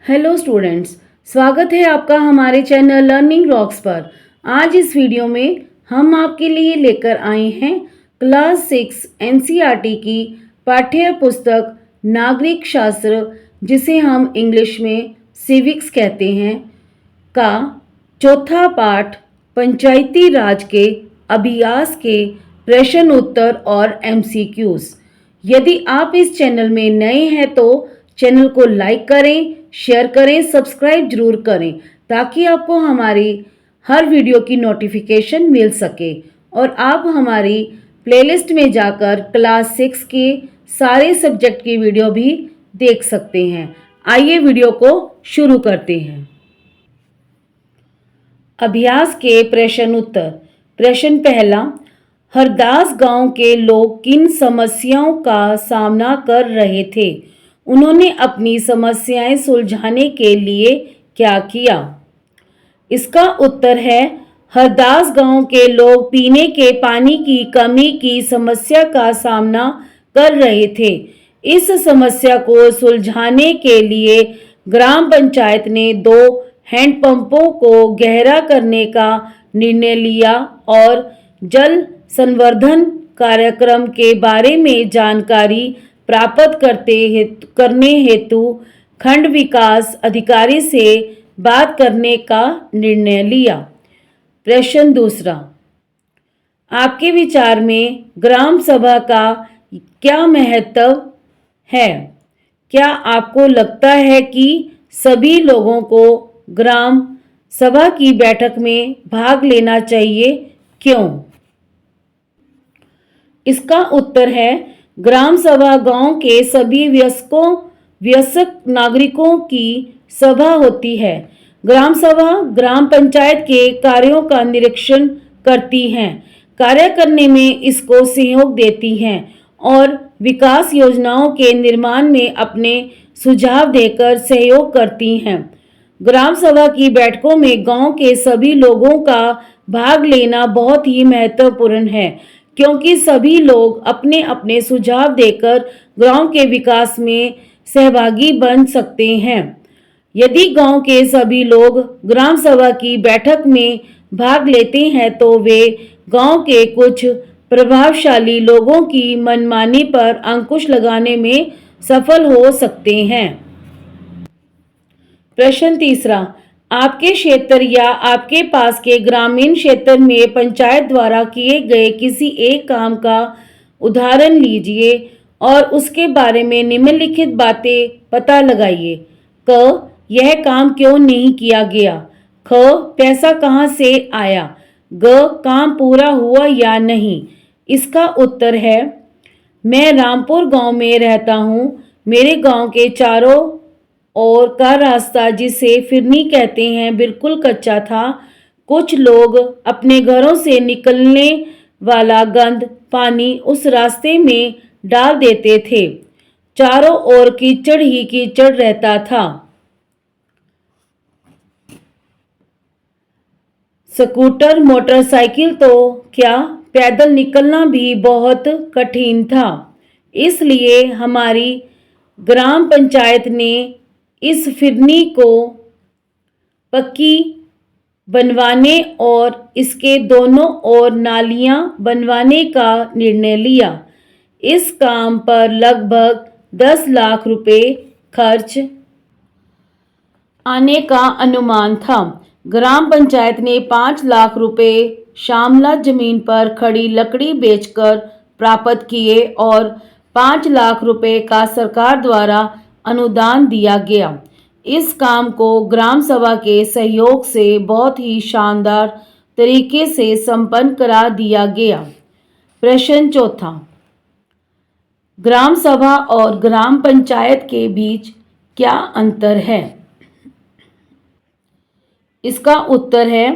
Hello students, स्वागत है आपका हमारे चैनल लर्निंग रॉक्स पर। आज इस वीडियो में हम आपके लिए लेकर आए हैं क्लास 6 एनसीईआरटी की पाठ्य पुस्तक नागरिक शास्त्र, जिसे हम इंग्लिश में सिविक्स कहते हैं, का चौथा पाठ पंचायती राज के अभ्यास के प्रश्न उत्तर और एमसीक्यूज। यदि आप इस चैनल में नए हैं तो चैनल को लाइक करें, शेयर करें, सब्सक्राइब जरूर करें ताकि आपको हमारी हर वीडियो की नोटिफिकेशन मिल सके और आप हमारी प्लेलिस्ट में जाकर क्लास 6 के सारे सब्जेक्ट की वीडियो भी देख सकते हैं। आइए वीडियो को शुरू करते हैं। अभ्यास के प्रश्न उत्तर। प्रश्न पहला, हरदास गांव के लोग किन समस्याओं का सामना कर रहे थे? उन्होंने अपनी समस्याएं सुलझाने के लिए क्या किया? इसका उत्तर है, हरदास गांव के लोग पीने के पानी की कमी की समस्या का सामना कर रहे थे। इस समस्या को सुलझाने के लिए ग्राम पंचायत ने 2 हैंडपंपों को गहरा करने का निर्णय लिया और जल संवर्धन कार्यक्रम के बारे में जानकारी प्राप्त करने हेतु खंड विकास अधिकारी से बात करने का निर्णय लिया। प्रश्न दूसरा, आपके विचार में ग्राम सभा का क्या महत्व है? क्या आपको लगता है कि सभी लोगों को ग्राम सभा की बैठक में भाग लेना चाहिए? क्यों? इसका उत्तर है, ग्राम सभा गांव के सभी वयस्क नागरिकों की सभा होती है। ग्राम सभा ग्राम पंचायत के कार्यों का निरीक्षण करती हैं, कार्य करने में इसको सहयोग देती हैं और विकास योजनाओं के निर्माण में अपने सुझाव देकर सहयोग करती हैं। ग्राम सभा की बैठकों में गांव के सभी लोगों का भाग लेना बहुत ही महत्वपूर्ण है, क्योंकि सभी लोग अपने अपने सुझाव देकर गांव के विकास में सहभागी बन सकते हैं। यदि गांव के सभी लोग ग्राम सभा की बैठक में भाग लेते हैं तो वे गांव के कुछ प्रभावशाली लोगों की मनमानी पर अंकुश लगाने में सफल हो सकते हैं। प्रश्न तीसरा, आपके क्षेत्र या आपके पास के ग्रामीण क्षेत्र में पंचायत द्वारा किए गए किसी एक काम का उदाहरण लीजिए और उसके बारे में निम्नलिखित बातें पता लगाइए। क, यह काम क्यों नहीं किया गया? ख, पैसा कहाँ से आया? ग, काम पूरा हुआ या नहीं? इसका उत्तर है, मैं रामपुर गांव में रहता हूँ। मेरे गांव के चारों और का रास्ता, जिसे फिरनी कहते हैं, बिल्कुल कच्चा था। कुछ लोग अपने घरों से निकलने वाला गंद पानी उस रास्ते में डाल देते थे। चारों ओर कीचड़ ही कीचड़ रहता था। स्कूटर, मोटरसाइकिल तो क्या, पैदल निकलना भी बहुत कठिन था। इसलिए हमारी ग्राम पंचायत ने इस फिरनी को पक्की बनवाने और इसके दोनों ओर नालियां बनवाने का निर्णय लिया। इस काम पर लगभग 10 लाख रुपए खर्च आने का अनुमान था। ग्राम पंचायत ने 5 लाख रुपए शामला जमीन पर खड़ी लकड़ी बेचकर प्राप्त किए और 5 लाख रुपए का सरकार द्वारा अनुदान दिया गया। इस काम को ग्राम सभा के सहयोग से बहुत ही शानदार तरीके से संपन्न करा दिया गया। प्रश्न चौथा, ग्राम सभा और ग्राम पंचायत के बीच क्या अंतर है? इसका उत्तर है,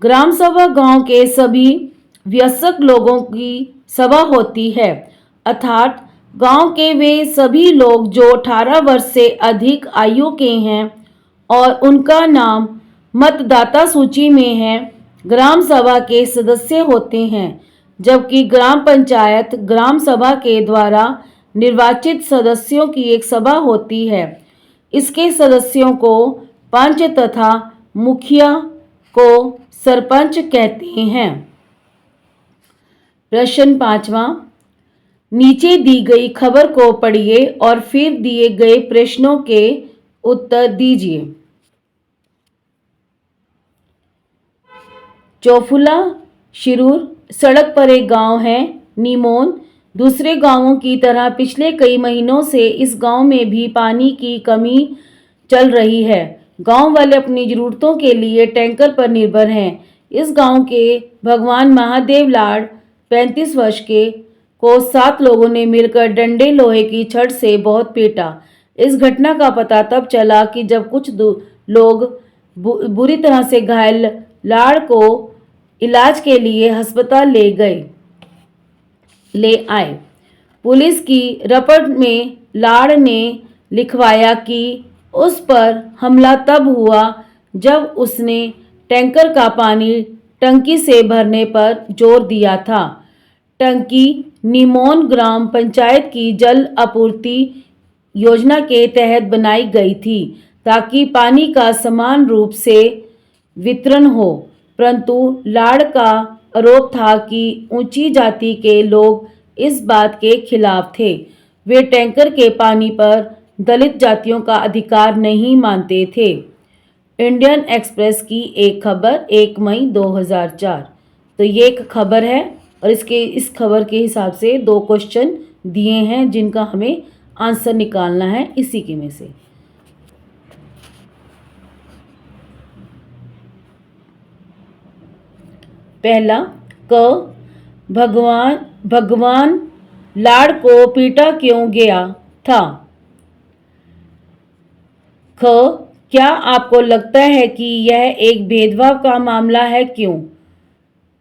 ग्राम सभा गांव के सभी वयस्क लोगों की सभा होती है, अर्थात गांव के वे सभी लोग जो 18 वर्ष से अधिक आयु के हैं और उनका नाम मतदाता सूची में है, ग्राम सभा के सदस्य होते हैं। जबकि ग्राम पंचायत ग्राम सभा के द्वारा निर्वाचित सदस्यों की एक सभा होती है। इसके सदस्यों को पंच तथा मुखिया को सरपंच कहते हैं। प्रश्न 5वां, नीचे दी गई खबर को पढ़िए और फिर दिए गए प्रश्नों के उत्तर दीजिए। चौफुला शिरूर सड़क पर एक गांव है। निमोन दूसरे गांवों की तरह पिछले कई महीनों से इस गांव में भी पानी की कमी चल रही है। गांव वाले अपनी जरूरतों के लिए टैंकर पर निर्भर हैं। इस गांव के भगवान महादेव लाड़ 35 वर्ष के को 7 लोगों ने मिलकर डंडे लोहे की छड़ से बहुत पीटा। इस घटना का पता तब चला कि जब कुछ लोग बुरी तरह से घायल लाड़ को इलाज के लिए अस्पताल ले आए। पुलिस की रिपोर्ट में लाड़ ने लिखवाया कि उस पर हमला तब हुआ जब उसने टैंकर का पानी टंकी से भरने पर जोर दिया था। टंकी निमोन ग्राम पंचायत की जल आपूर्ति योजना के तहत बनाई गई थी ताकि पानी का समान रूप से वितरण हो, परंतु लाड़ का आरोप था कि ऊंची जाति के लोग इस बात के खिलाफ थे। वे टैंकर के पानी पर दलित जातियों का अधिकार नहीं मानते थे। इंडियन एक्सप्रेस की एक खबर 1 मई 2004। तो ये एक खबर है और इस खबर के हिसाब से 2 क्वेश्चन दिए हैं जिनका हमें आंसर निकालना है इसी के में से। पहला, क भगवान लाड़ को पीटा क्यों गया था। ख, क्या आपको लगता है कि यह एक भेदभाव का मामला है, क्यों।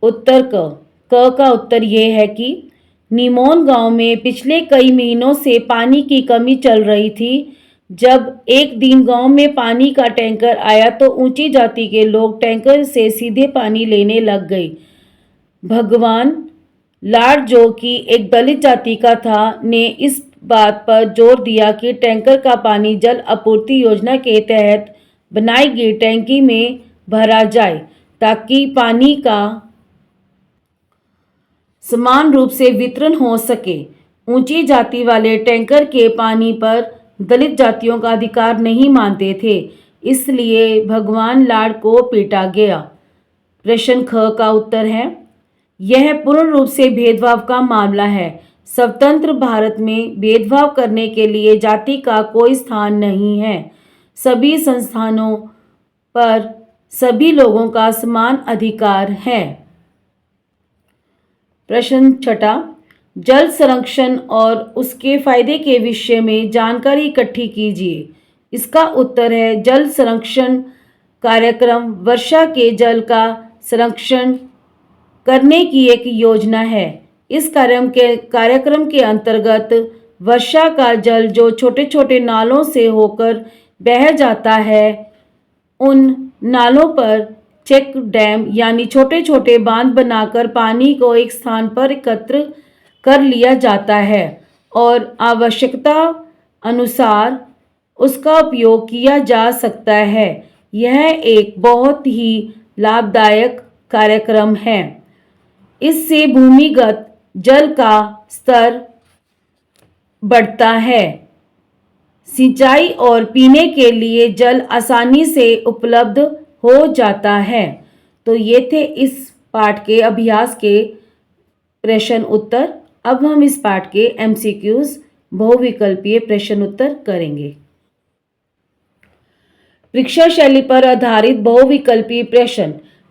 उत्तर क का उत्तर ये है कि निमोन गांव में पिछले कई महीनों से पानी की कमी चल रही थी। जब एक दिन गांव में पानी का टैंकर आया तो ऊंची जाति के लोग टैंकर से सीधे पानी लेने लग गए। भगवान लाड़ जो कि एक दलित जाति का था, ने इस बात पर जोर दिया कि टैंकर का पानी जल आपूर्ति योजना के तहत बनाई गई टैंकी में भरा जाए ताकि पानी का समान रूप से वितरण हो सके। ऊंची जाति वाले टैंकर के पानी पर दलित जातियों का अधिकार नहीं मानते थे, इसलिए भगवान लाड़ को पीटा गया। प्रश्न ख का उत्तर है, यह पूर्ण रूप से भेदभाव का मामला है। स्वतंत्र भारत में भेदभाव करने के लिए जाति का कोई स्थान नहीं है। सभी संस्थानों पर सभी लोगों का समान अधिकार है। प्रश्न 6, जल संरक्षण और उसके फायदे के विषय में जानकारी इकट्ठी कीजिए। इसका उत्तर है, जल संरक्षण कार्यक्रम वर्षा के जल का संरक्षण करने की एक योजना है। इस कार्यक्रम के अंतर्गत वर्षा का जल जो छोटे छोटे नालों से होकर बह जाता है, उन नालों पर चेक डैम यानी छोटे छोटे बांध बनाकर पानी को एक स्थान पर एकत्र कर लिया जाता है और आवश्यकता अनुसार उसका उपयोग किया जा सकता है। यह एक बहुत ही लाभदायक कार्यक्रम है। इससे भूमिगत जल का स्तर बढ़ता है, सिंचाई और पीने के लिए जल आसानी से उपलब्ध हो जाता है। तो ये थे इस पाठ के अभ्यास के प्रश्न उत्तर। अब हम इस पाठ के MCQs बहुविकल्पीय प्रश्न उत्तर करेंगे। परीक्षा शैली पर आधारित बहुविकल्पीय प्रश्न।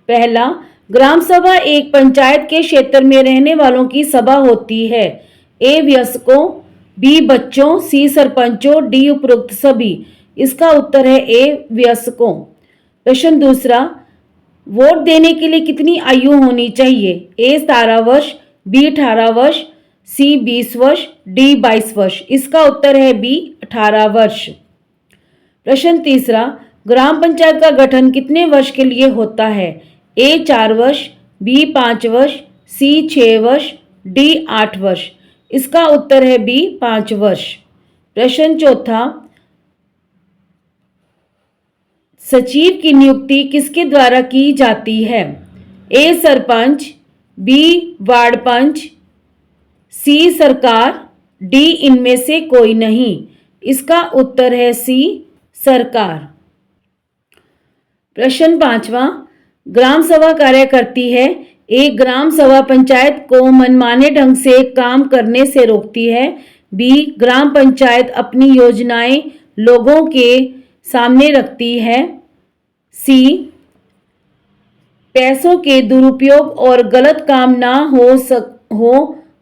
पहला, ग्राम सभा एक पंचायत के क्षेत्र में रहने वालों की सभा होती है। ए वयस्कों, बी बच्चों, सी सरपंचों, डी उपरोक्त सभी। इसका उत्तर है ए वयस्कों। प्रश्न दूसरा, वोट देने के लिए कितनी आयु होनी चाहिए। ए 17 वर्ष, बी 18 वर्ष, सी 20 वर्ष, डी 22 वर्ष। इसका उत्तर है बी 18 वर्ष। प्रश्न तीसरा, ग्राम पंचायत का गठन कितने वर्ष के लिए होता है। ए 4 वर्ष, बी 5 वर्ष, सी 6 वर्ष, डी 8 वर्ष। इसका उत्तर है बी 5 वर्ष। प्रश्न चौथा, सचिव की नियुक्ति किसके द्वारा की जाती है? ए सरपंच, बी वार्ड पंच, सी सरकार, डी इनमें से कोई नहीं। इसका उत्तर है सी सरकार। प्रश्न 5वां, ग्राम सभा कार्य करती है। एक ग्राम सभा पंचायत को मनमाने ढंग से काम करने से रोकती है। बी ग्राम पंचायत अपनी योजनाएं लोगों के सामने रखती है। सी पैसों के दुरुपयोग और गलत काम ना हो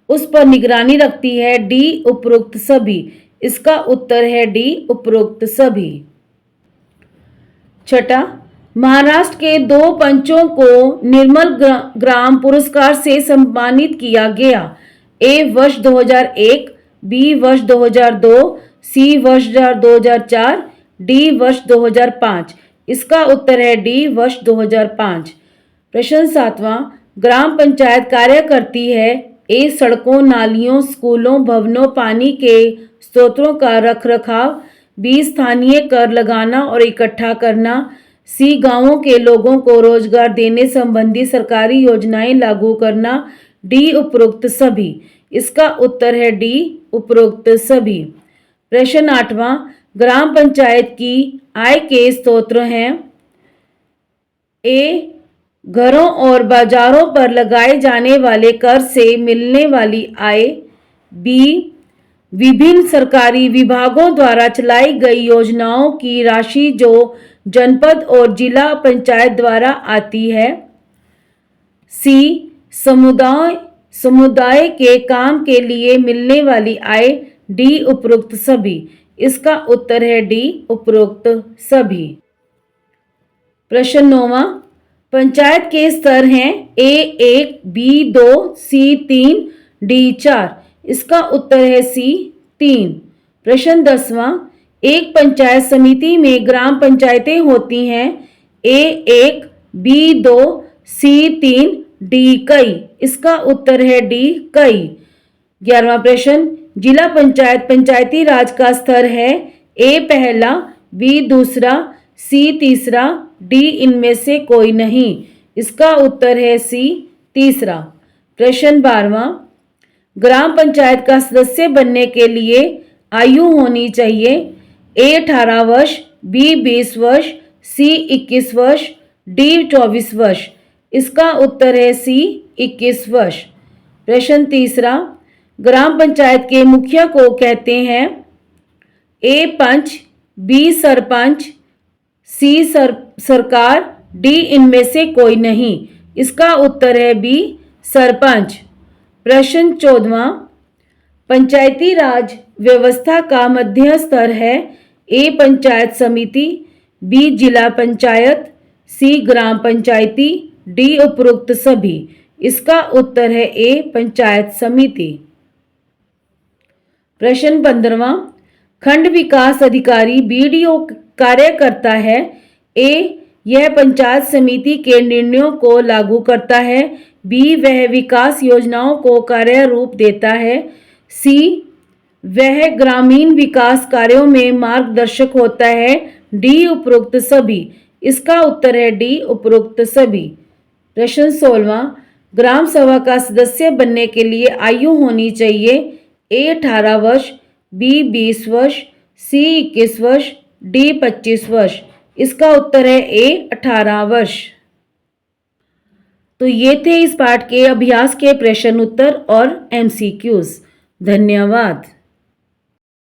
उस पर निगरानी रखती है। डी उपरोक्त सभी। इसका उत्तर है डी उपरोक्त सभी। छठा, महाराष्ट्र के 2 पंचों को निर्मल ग्राम पुरस्कार से सम्मानित किया गया। ए वर्ष 2001, बी वर्ष 2002, सी वर्ष 2004, डी वर्ष 2005। इसका उत्तर है डी वर्ष 2005। प्रश्न 7वां, ग्राम पंचायत कार्य करती है। ए सड़कों, नालियों, स्कूलों, भवनों, पानी के स्रोतों का रखरखाव। बी स्थानीय कर लगाना और इकट्ठा करना। सी गांवों के लोगों को रोजगार देने संबंधी सरकारी योजनाएं लागू करना। डी उपरोक्त सभी। इसका उत्तर है डी उपरोक्त सभी। प्रश्न 8वां, ग्राम पंचायत की आय के स्रोत हैं। ए घरों और बाजारों पर लगाए जाने वाले कर से मिलने वाली आय। बी विभिन्न सरकारी विभागों द्वारा चलाई गई योजनाओं की राशि जो जनपद और जिला पंचायत द्वारा आती है। सी समुदाय के काम के लिए मिलने वाली आय। डी उपरोक्त सभी। इसका उत्तर है डी उपरोक्त सभी। प्रश्न 9वां, पंचायत के स्तर हैं। ए 1, बी 2, सी 3, डी 4। इसका उत्तर है सी 3। प्रश्न 10वां, एक पंचायत समिति में ग्राम पंचायतें होती हैं। ए 1, बी 2, सी 3, डी कई। इसका उत्तर है डी कई। 11वां प्रश्न, जिला पंचायत पंचायती राज का स्तर है। ए पहला, बी दूसरा, सी तीसरा, डी इनमें से कोई नहीं। इसका उत्तर है सी तीसरा। प्रश्न 12वां, ग्राम पंचायत का सदस्य बनने के लिए आयु होनी चाहिए। ए 18 वर्ष, बी 20 वर्ष, सी 21 वर्ष, डी 24 वर्ष। इसका उत्तर है सी 21 वर्ष। प्रश्न 3, ग्राम पंचायत के मुखिया को कहते हैं। ए पंच, बी सरपंच, सी सरकार, डी इनमें से कोई नहीं। इसका उत्तर है बी सरपंच। प्रश्न 14वां, पंचायती राज व्यवस्था का मध्य स्तर है। ए पंचायत समिति, बी जिला पंचायत, सी ग्राम पंचायती, डी उपरोक्त सभी। इसका उत्तर है ए पंचायत समिति। प्रश्न 15वां, खंड विकास अधिकारी बीडीओ कार्य करता है। ए यह पंचायत समिति के निर्णयों को लागू करता है। बी वह विकास योजनाओं को कार्य रूप देता है। सी वह ग्रामीण विकास कार्यों में मार्गदर्शक होता है। डी उपरोक्त सभी। इसका उत्तर है डी उपरोक्त सभी। प्रश्न 16वां, ग्राम सभा का सदस्य बनने के लिए आयु होनी चाहिए। ए 18 वर्ष, बी 20 वर्ष, सी 21 वर्ष, डी 25 वर्ष। इसका उत्तर है ए 18 वर्ष। तो ये थे इस पाठ के अभ्यास के प्रश्न उत्तर और एमसीक्यूज। धन्यवाद।